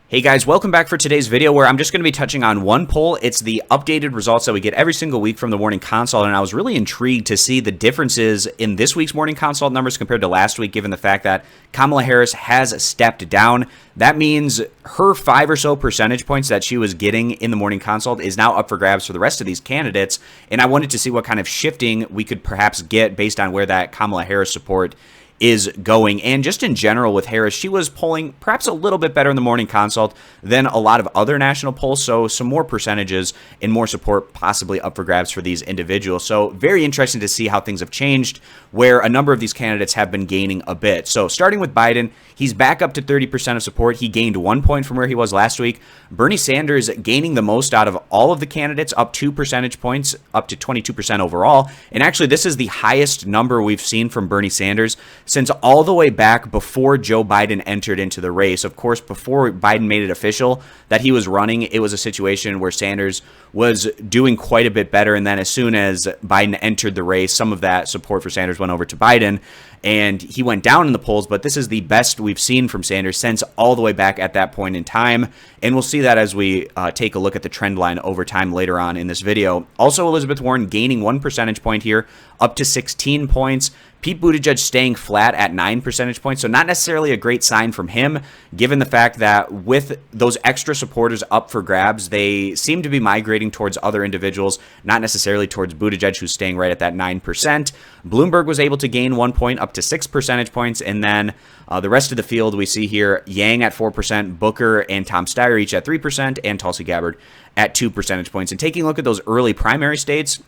Hey guys, welcome back for today's video where I'm just going to be touching on one poll. It's the updated results that we get every single week from the Morning Consult, and I was really intrigued to see the differences in this week's Morning Consult numbers compared to last week, given the fact that Kamala Harris has stepped down. That means her 5 or so percentage points that she was getting in the Morning Consult is now up for grabs for the rest of these candidates, and I wanted to see what kind of shifting we could perhaps get based on where that Kamala Harris support is going. And just in general with Harris, she was polling perhaps a little bit better in the Morning Consult than a lot of other national polls, so some more percentages and more support possibly up for grabs for these individuals. So very interesting to see how things have changed, where a number of these candidates have been gaining a bit. So starting with Biden, he's back up to 30% of support. He gained 1 point from where he was last week. Bernie Sanders gaining the most out of all of the candidates, up 2 percentage points, up to 22% overall. And actually, this is the highest number we've seen from Bernie Sanders since all the way back before Joe Biden entered into the race. Of course, before Biden made it official that he was running, it was a situation where Sanders was doing quite a bit better. And then as soon as Biden entered the race, some of that support for Sanders went over to Biden, and he went down in the polls. But this is the best we've seen from Sanders since all the way back at that point in time. And we'll see that as we take a look at the trend line over time later on in this video. Also, Elizabeth Warren gaining 1 percentage point here, up to 16 points. Pete Buttigieg staying flat at 9 percentage points, so not necessarily a great sign from him, given the fact that with those extra supporters up for grabs, they seem to be migrating towards other individuals, not necessarily towards Buttigieg, who's staying right at that 9%. Bloomberg was able to gain 1 point, up to 6 percentage points, and then the rest of the field we see here, Yang at 4%, Booker and Tom Steyer each at 3%, and Tulsi Gabbard at 2 percentage points. And taking a look at those early primary states,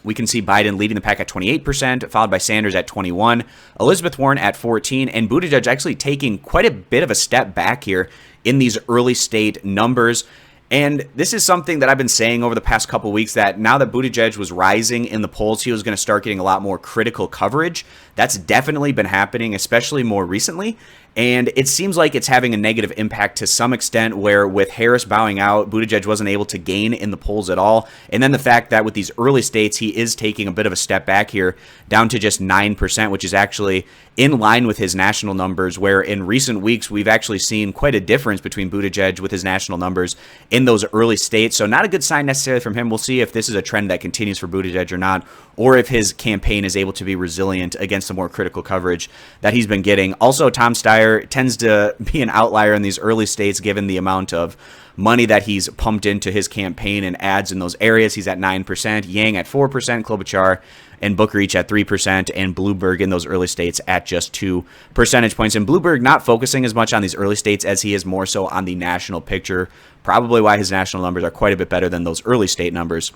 we can see Biden leading the pack at 28%, followed by Sanders at 21%, Elizabeth Warren at 14%, and Buttigieg actually taking quite a bit of a step back here in these early state numbers. And this is something that I've been saying over the past couple weeks, that now that Buttigieg was rising in the polls, he was going to start getting a lot more critical coverage. That's definitely been happening, especially more recently. And it seems like it's having a negative impact to some extent, where with Harris bowing out, Buttigieg wasn't able to gain in the polls at all. And then the fact that with these early states, he is taking a bit of a step back here, down to just 9%, which is actually in line with his national numbers, where in recent weeks, we've actually seen quite a difference between Buttigieg with his national numbers in those early states. So not a good sign necessarily from him. We'll see if this is a trend that continues for Buttigieg or not, or if his campaign is able to be resilient against the more critical coverage that he's been getting. Also, Tom Steyer tends to be an outlier in these early states, given the amount of money that he's pumped into his campaign and ads in those areas. He's at 9%, Yang at 4%, Klobuchar and Booker each at 3%, and Bloomberg in those early states at just 2 percentage points. And Bloomberg not focusing as much on these early states as he is more so on the national picture, probably why his national numbers are quite a bit better than those early state numbers.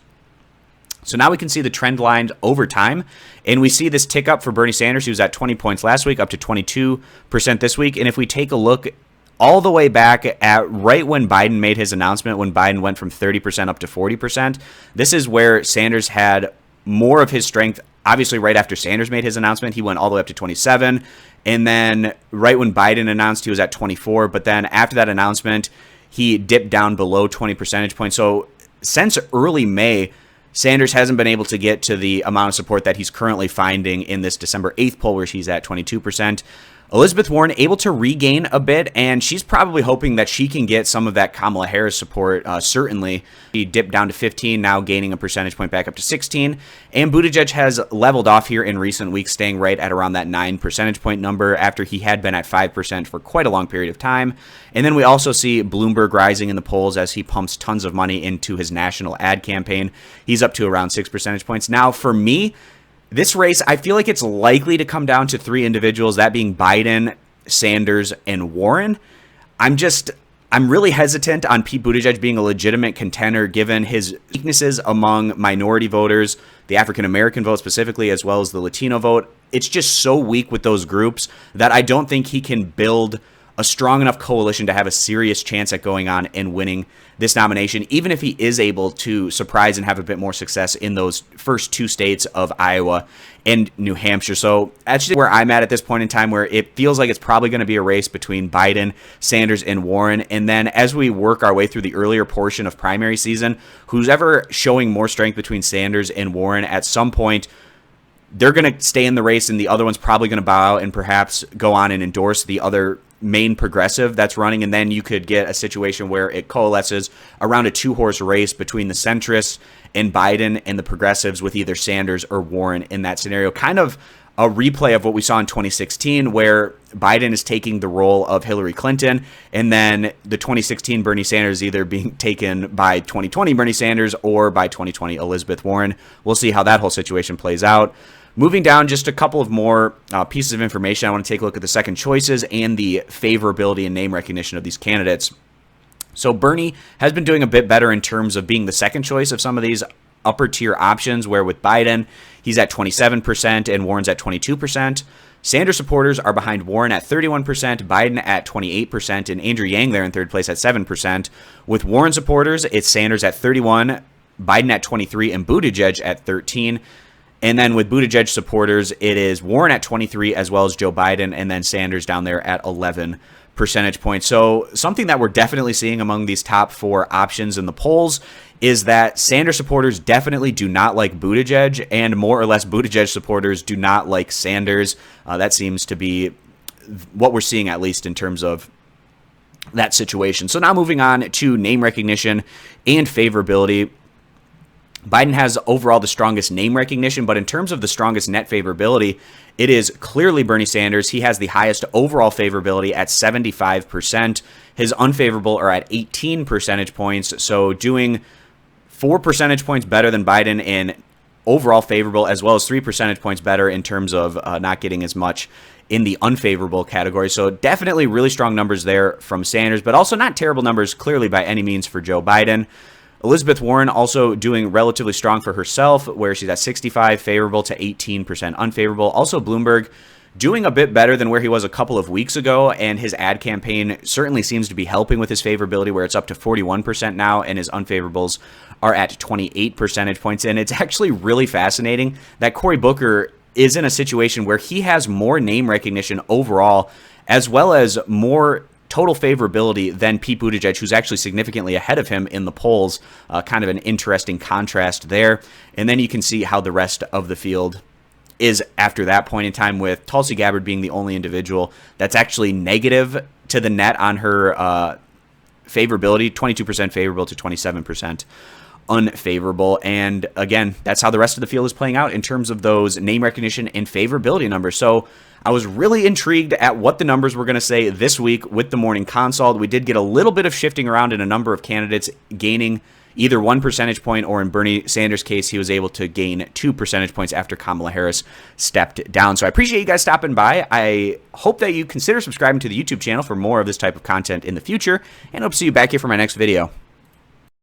So now we can see the trend line over time, and we see this tick up for Bernie Sanders. He was at 20 points last week, up to 22% this week. And if we take a look all the way back at right when Biden made his announcement, when Biden went from 30% up to 40%, this is where Sanders had more of his strength. Obviously, right after Sanders made his announcement, he went all the way up to 27. And then right when Biden announced, he was at 24. But then after that announcement, he dipped down below 20 percentage points. So since early May, Sanders hasn't been able to get to the amount of support that he's currently finding in this December 8th poll, where she's at 22%. Elizabeth Warren able to regain a bit, and she's probably hoping that she can get some of that Kamala Harris support, certainly. She dipped down to 15, now gaining a percentage point back up to 16. And Buttigieg has leveled off here in recent weeks, staying right at around that 9 percentage point number after he had been at 5% for quite a long period of time. And then we also see Bloomberg rising in the polls as he pumps tons of money into his national ad campaign. He's up to around 6 percentage points. Now, for me, this race, I feel like it's likely to come down to 3 individuals, that being Biden, Sanders, and Warren. I'm really hesitant on Pete Buttigieg being a legitimate contender, given his weaknesses among minority voters, the African-American vote specifically, as well as the Latino vote. It's just so weak with those groups that I don't think he can build a strong enough coalition to have a serious chance at going on and winning this nomination, even if he is able to surprise and have a bit more success in those first 2 states of Iowa and New Hampshire. So that's just where I'm at this point in time, where it feels like it's probably going to be a race between Biden, Sanders, and Warren. And then as we work our way through the earlier portion of primary season, who's ever showing more strength between Sanders and Warren, at some point they're going to stay in the race, and the other one's probably going to bow out and perhaps go on and endorse the other main progressive that's running, and then you could get a situation where it coalesces around a two-horse race between the centrists and Biden and the progressives with either Sanders or Warren in that scenario. Kind of a replay of what we saw in 2016, where Biden is taking the role of Hillary Clinton, and then the 2016 Bernie Sanders either being taken by 2020 Bernie Sanders or by 2020 Elizabeth Warren. We'll see how that whole situation plays out. Moving down, just a couple of more pieces of information. I want to take a look at the second choices and the favorability and name recognition of these candidates. So Bernie has been doing a bit better in terms of being the second choice of some of these upper tier options, where with Biden, he's at 27% and Warren's at 22%. Sanders supporters are behind Warren at 31%, Biden at 28%, and Andrew Yang there in third place at 7%. With Warren supporters, it's Sanders at 31%, Biden at 23%, and Buttigieg at 13%. And then with Buttigieg supporters, it is Warren at 23 as well as Joe Biden, and then Sanders down there at 11 percentage points. So something that we're definitely seeing among these top four options in the polls is that Sanders supporters definitely do not like Buttigieg, and more or less Buttigieg supporters do not like Sanders. That seems to be what we're seeing, at least in terms of that situation. So now moving on to name recognition and favorability. Biden has overall the strongest name recognition, but in terms of the strongest net favorability, it is clearly Bernie Sanders. He has the highest overall favorability at 75%. His unfavorable are at 18 percentage points, so doing 4 percentage points better than Biden in overall favorable, as well as 3 percentage points better in terms of not getting as much in the unfavorable category. So definitely really strong numbers there from Sanders, but also not terrible numbers clearly by any means for Joe Biden. Elizabeth Warren also doing relatively strong for herself, where she's at 65 favorable to 18% unfavorable. Also Bloomberg doing a bit better than where he was a couple of weeks ago, and his ad campaign certainly seems to be helping with his favorability, where it's up to 41% now, and his unfavorables are at 28 percentage points. And it's actually really fascinating that Cory Booker is in a situation where he has more name recognition overall, as well as more total favorability than Pete Buttigieg, who's actually significantly ahead of him in the polls. Kind of an interesting contrast there. And then you can see how the rest of the field is after that point in time, with Tulsi Gabbard being the only individual that's actually negative to the net on her favorability, 22% favorable to 27% unfavorable. And again, that's how the rest of the field is playing out in terms of those name recognition and favorability numbers. So I was really intrigued at what the numbers were going to say this week with the morning consult. We did get a little bit of shifting around in a number of candidates gaining either 1 percentage point, or in Bernie Sanders' case, he was able to gain 2 percentage points after Kamala Harris stepped down. So I appreciate you guys stopping by. I hope that you consider subscribing to the YouTube channel for more of this type of content in the future, and hope to see you back here for my next video.